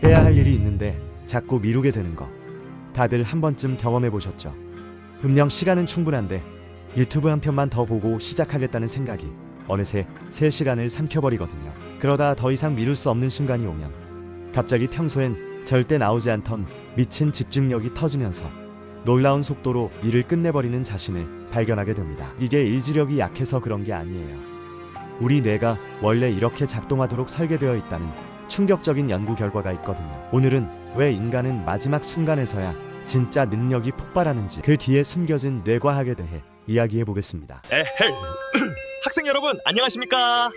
해야 할 일이 있는데 자꾸 미루게 되는 거. 다들 한 번쯤 경험해 보셨죠? 분명 시간은 충분한데 유튜브 한 편만 더 보고 시작하겠다는 생각이 어느새 3시간을 삼켜버리거든요. 그러다 더 이상 미룰 수 없는 순간이 오면 갑자기 평소엔 절대 나오지 않던 미친 집중력이 터지면서 놀라운 속도로 일을 끝내버리는 자신을 발견하게 됩니다. 이게 일지력이 약해서 그런 게 아니에요. 우리 뇌가 원래 이렇게 작동하도록 설계되어 있다는 충격적인 연구 결과가 있거든요. 오늘은 왜 인간은 마지막 순간에서야 진짜 능력이 폭발하는지, 그 뒤에 숨겨진 뇌과학에 대해 이야기해 보겠습니다. 에헤이 학생 여러분 안녕하십니까?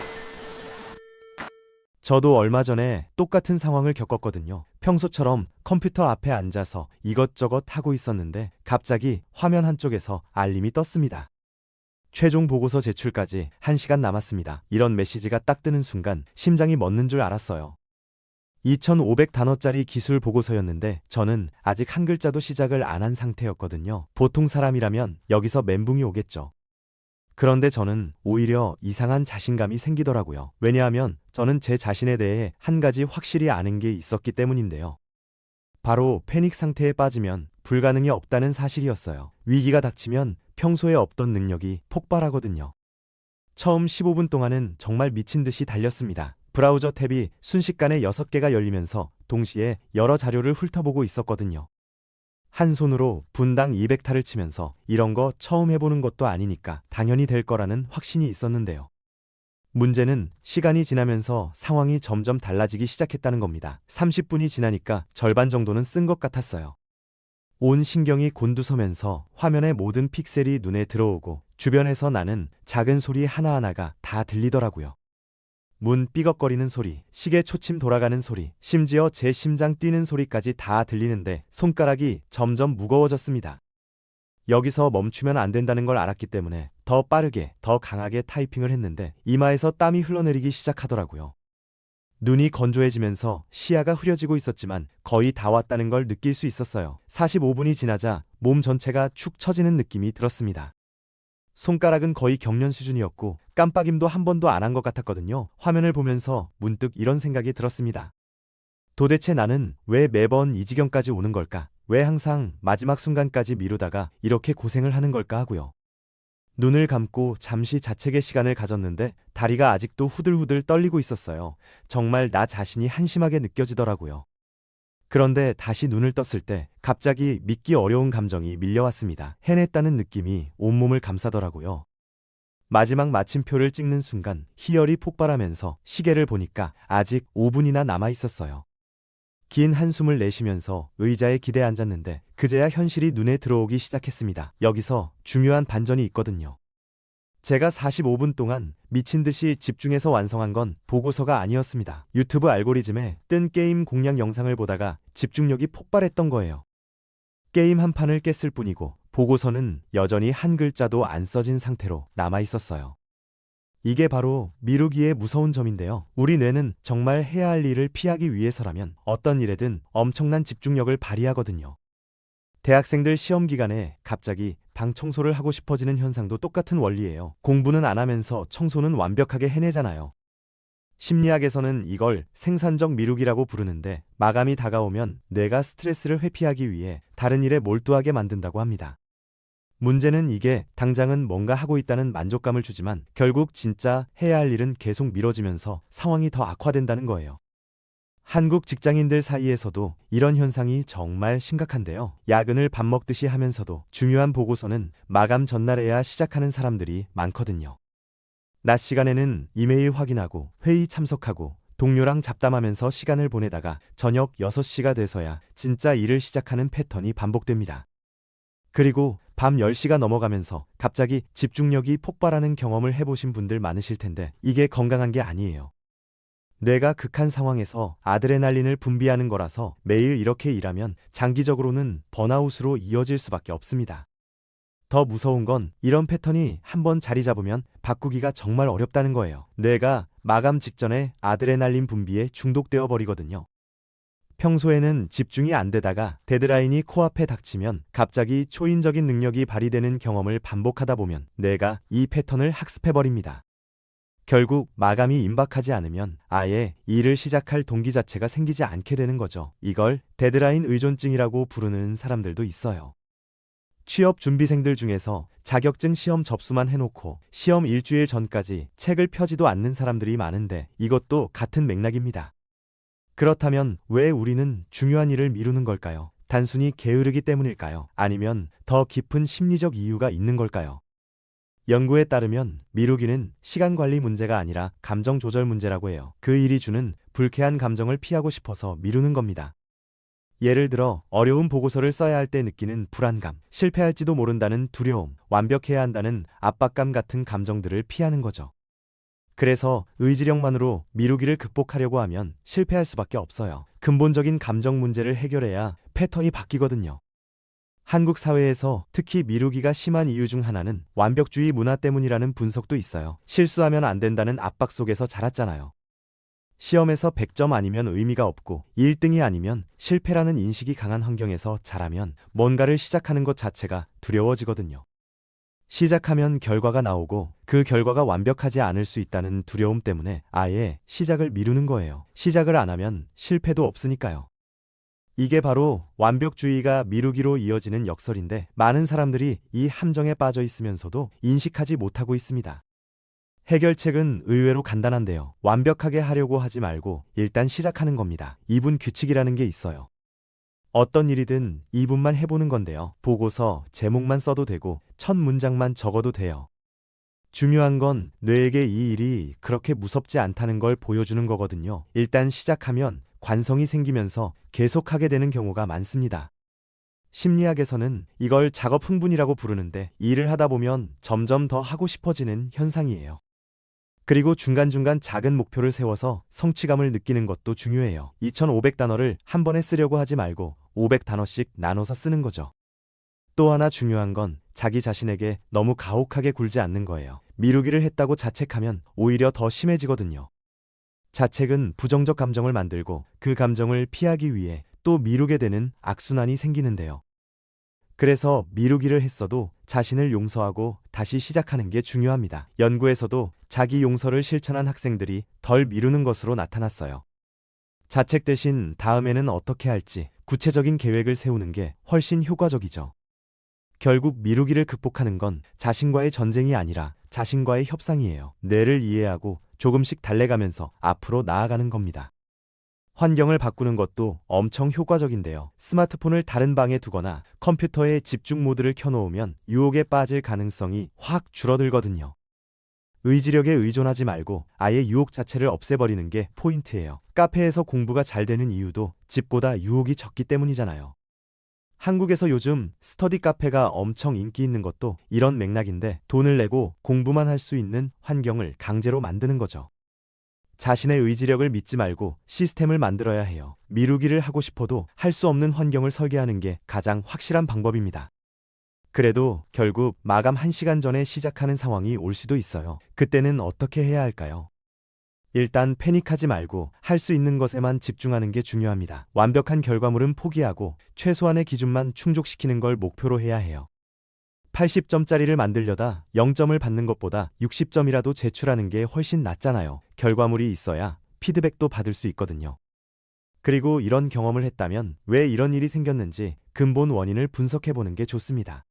저도 얼마 전에 똑같은 상황을 겪었거든요. 평소처럼 컴퓨터 앞에 앉아서 이것저것 하고 있었는데 갑자기 화면 한쪽에서 알림이 떴습니다. 최종 보고서 제출까지 1시간 남았습니다. 이런 메시지가 딱 뜨는 순간 심장이 멎는 줄 알았어요. 2,500단어짜리 기술 보고서였는데 저는 아직 한 글자도 시작을 안 한 상태였거든요. 보통 사람이라면 여기서 멘붕이 오겠죠. 그런데 저는 오히려 이상한 자신감이 생기더라고요. 왜냐하면 저는 제 자신에 대해 한 가지 확실히 아는 게 있었기 때문인데요. 바로 패닉 상태에 빠지면 불가능이 없다는 사실이었어요. 위기가 닥치면 평소에 없던 능력이 폭발하거든요. 처음 15분 동안은 정말 미친 듯이 달렸습니다. 브라우저 탭이 순식간에 6개가 열리면서 동시에 여러 자료를 훑어보고 있었거든요. 한 손으로 분당 200타를 치면서 이런 거 처음 해보는 것도 아니니까 당연히 될 거라는 확신이 있었는데요. 문제는 시간이 지나면서 상황이 점점 달라지기 시작했다는 겁니다. 30분이 지나니까 절반 정도는 쓴 것 같았어요. 온 신경이 곤두서면서 화면의 모든 픽셀이 눈에 들어오고 주변에서 나는 작은 소리 하나하나가 다 들리더라고요. 문 삐걱거리는 소리, 시계 초침 돌아가는 소리, 심지어 제 심장 뛰는 소리까지 다 들리는데 손가락이 점점 무거워졌습니다. 여기서 멈추면 안 된다는 걸 알았기 때문에 더 빠르게, 더 강하게 타이핑을 했는데 이마에서 땀이 흘러내리기 시작하더라고요. 눈이 건조해지면서 시야가 흐려지고 있었지만 거의 다 왔다는 걸 느낄 수 있었어요. 45분이 지나자 몸 전체가 축 처지는 느낌이 들었습니다. 손가락은 거의 경련 수준이었고 깜빡임도 한 번도 안 한 것 같았거든요. 화면을 보면서 문득 이런 생각이 들었습니다. 도대체 나는 왜 매번 이 지경까지 오는 걸까? 왜 항상 마지막 순간까지 미루다가 이렇게 고생을 하는 걸까 하고요. 눈을 감고 잠시 자책의 시간을 가졌는데 다리가 아직도 후들후들 떨리고 있었어요. 정말 나 자신이 한심하게 느껴지더라고요. 그런데 다시 눈을 떴을 때 갑자기 믿기 어려운 감정이 밀려왔습니다. 해냈다는 느낌이 온몸을 감싸더라고요. 마지막 마침표를 찍는 순간 희열이 폭발하면서 시계를 보니까 아직 5분이나 남아 있었어요. 긴 한숨을 내쉬면서 의자에 기대 앉았는데 그제야 현실이 눈에 들어오기 시작했습니다. 여기서 중요한 반전이 있거든요. 제가 45분 동안 미친 듯이 집중해서 완성한 건 보고서가 아니었습니다. 유튜브 알고리즘에 뜬 게임 공략 영상을 보다가 집중력이 폭발했던 거예요. 게임 한 판을 깼을 뿐이고 보고서는 여전히 한 글자도 안 써진 상태로 남아 있었어요. 이게 바로 미루기의 무서운 점인데요. 우리 뇌는 정말 해야 할 일을 피하기 위해서라면 어떤 일에든 엄청난 집중력을 발휘하거든요. 대학생들 시험 기간에 갑자기 방 청소를 하고 싶어지는 현상도 똑같은 원리예요. 공부는 안 하면서 청소는 완벽하게 해내잖아요. 심리학에서는 이걸 생산적 미루기라고 부르는데 마감이 다가오면 뇌가 스트레스를 회피하기 위해 다른 일에 몰두하게 만든다고 합니다. 문제는 이게 당장은 뭔가 하고 있다는 만족감을 주지만 결국 진짜 해야 할 일은 계속 미뤄지면서 상황이 더 악화된다는 거예요. 한국 직장인들 사이에서도 이런 현상이 정말 심각한데요. 야근을 밥 먹듯이 하면서도 중요한 보고서는 마감 전날에야 시작하는 사람들이 많거든요. 낮 시간에는 이메일 확인하고 회의 참석하고 동료랑 잡담하면서 시간을 보내다가 저녁 6시가 돼서야 진짜 일을 시작하는 패턴이 반복됩니다. 그리고 밤 10시가 넘어가면서 갑자기 집중력이 폭발하는 경험을 해보신 분들 많으실 텐데 이게 건강한 게 아니에요. 뇌가 극한 상황에서 아드레날린을 분비하는 거라서 매일 이렇게 일하면 장기적으로는 번아웃으로 이어질 수밖에 없습니다. 더 무서운 건 이런 패턴이 한번 자리 잡으면 바꾸기가 정말 어렵다는 거예요. 뇌가 마감 직전에 아드레날린 분비에 중독되어 버리거든요. 평소에는 집중이 안 되다가 데드라인이 코앞에 닥치면 갑자기 초인적인 능력이 발휘되는 경험을 반복하다 보면 뇌가 이 패턴을 학습해버립니다. 결국 마감이 임박하지 않으면 아예 일을 시작할 동기 자체가 생기지 않게 되는 거죠. 이걸 데드라인 의존증이라고 부르는 사람들도 있어요. 취업 준비생들 중에서 자격증 시험 접수만 해놓고 시험 일주일 전까지 책을 펴지도 않는 사람들이 많은데 이것도 같은 맥락입니다. 그렇다면 왜 우리는 중요한 일을 미루는 걸까요? 단순히 게으르기 때문일까요? 아니면 더 깊은 심리적 이유가 있는 걸까요? 연구에 따르면 미루기는 시간 관리 문제가 아니라 감정 조절 문제라고 해요. 그 일이 주는 불쾌한 감정을 피하고 싶어서 미루는 겁니다. 예를 들어 어려운 보고서를 써야 할 때 느끼는 불안감, 실패할지도 모른다는 두려움, 완벽해야 한다는 압박감 같은 감정들을 피하는 거죠. 그래서 의지력만으로 미루기를 극복하려고 하면 실패할 수밖에 없어요. 근본적인 감정 문제를 해결해야 패턴이 바뀌거든요. 한국 사회에서 특히 미루기가 심한 이유 중 하나는 완벽주의 문화 때문이라는 분석도 있어요. 실수하면 안 된다는 압박 속에서 자랐잖아요. 시험에서 100점 아니면 의미가 없고 1등이 아니면 실패라는 인식이 강한 환경에서 자라면 뭔가를 시작하는 것 자체가 두려워지거든요. 시작하면 결과가 나오고 그 결과가 완벽하지 않을 수 있다는 두려움 때문에 아예 시작을 미루는 거예요. 시작을 안 하면 실패도 없으니까요. 이게 바로 완벽주의가 미루기로 이어지는 역설인데 많은 사람들이 이 함정에 빠져 있으면서도 인식하지 못하고 있습니다. 해결책은 의외로 간단한데요. 완벽하게 하려고 하지 말고 일단 시작하는 겁니다. 2분 규칙이라는 게 있어요. 어떤 일이든 2분만 해보는 건데요. 보고서 제목만 써도 되고 첫 문장만 적어도 돼요. 중요한 건 뇌에게 이 일이 그렇게 무섭지 않다는 걸 보여주는 거거든요. 일단 시작하면 관성이 생기면서 계속하게 되는 경우가 많습니다. 심리학에서는 이걸 작업 흥분이라고 부르는데 일을 하다 보면 점점 더 하고 싶어지는 현상이에요. 그리고 중간중간 작은 목표를 세워서 성취감을 느끼는 것도 중요해요. 2500단어를 한 번에 쓰려고 하지 말고 500단어씩 나눠서 쓰는 거죠. 또 하나 중요한 건 자기 자신에게 너무 가혹하게 굴지 않는 거예요. 미루기를 했다고 자책하면 오히려 더 심해지거든요. 자책은 부정적 감정을 만들고 그 감정을 피하기 위해 또 미루게 되는 악순환이 생기는데요. 그래서 미루기를 했어도 자신을 용서하고 다시 시작하는 게 중요합니다. 연구에서도 자기 용서를 실천한 학생들이 덜 미루는 것으로 나타났어요. 자책 대신 다음에는 어떻게 할지 구체적인 계획을 세우는 게 훨씬 효과적이죠. 결국 미루기를 극복하는 건 자신과의 전쟁이 아니라 자신과의 협상이에요. 뇌를 이해하고 조금씩 달래가면서 앞으로 나아가는 겁니다. 환경을 바꾸는 것도 엄청 효과적인데요. 스마트폰을 다른 방에 두거나 컴퓨터에 집중 모드를 켜놓으면 유혹에 빠질 가능성이 확 줄어들거든요. 의지력에 의존하지 말고 아예 유혹 자체를 없애버리는 게 포인트예요. 카페에서 공부가 잘 되는 이유도 집보다 유혹이 적기 때문이잖아요. 한국에서 요즘 스터디 카페가 엄청 인기 있는 것도 이런 맥락인데 돈을 내고 공부만 할 수 있는 환경을 강제로 만드는 거죠. 자신의 의지력을 믿지 말고 시스템을 만들어야 해요. 미루기를 하고 싶어도 할 수 없는 환경을 설계하는 게 가장 확실한 방법입니다. 그래도 결국 마감 1시간 전에 시작하는 상황이 올 수도 있어요. 그때는 어떻게 해야 할까요? 일단 패닉하지 말고 할 수 있는 것에만 집중하는 게 중요합니다. 완벽한 결과물은 포기하고 최소한의 기준만 충족시키는 걸 목표로 해야 해요. 80점짜리를 만들려다 0점을 받는 것보다 60점이라도 제출하는 게 훨씬 낫잖아요. 결과물이 있어야 피드백도 받을 수 있거든요. 그리고 이런 경험을 했다면 왜 이런 일이 생겼는지 근본 원인을 분석해보는 게 좋습니다.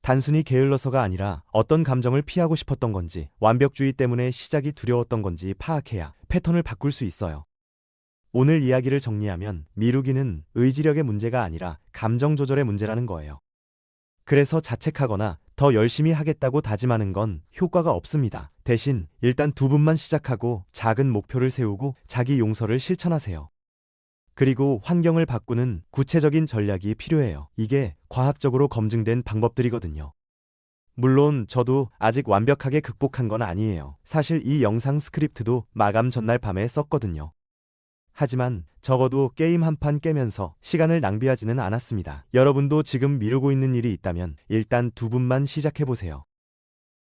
단순히 게을러서가 아니라 어떤 감정을 피하고 싶었던 건지, 완벽주의 때문에 시작이 두려웠던 건지 파악해야 패턴을 바꿀 수 있어요. 오늘 이야기를 정리하면 미루기는 의지력의 문제가 아니라 감정 조절의 문제라는 거예요. 그래서 자책하거나 더 열심히 하겠다고 다짐하는 건 효과가 없습니다. 대신 일단 2분만 시작하고 작은 목표를 세우고 자기 용서를 실천하세요. 그리고 환경을 바꾸는 구체적인 전략이 필요해요. 이게 과학적으로 검증된 방법들이거든요. 물론 저도 아직 완벽하게 극복한 건 아니에요. 사실 이 영상 스크립트도 마감 전날 밤에 썼거든요. 하지만 적어도 게임 한 판 깨면서 시간을 낭비하지는 않았습니다. 여러분도 지금 미루고 있는 일이 있다면 일단 2분만 시작해보세요.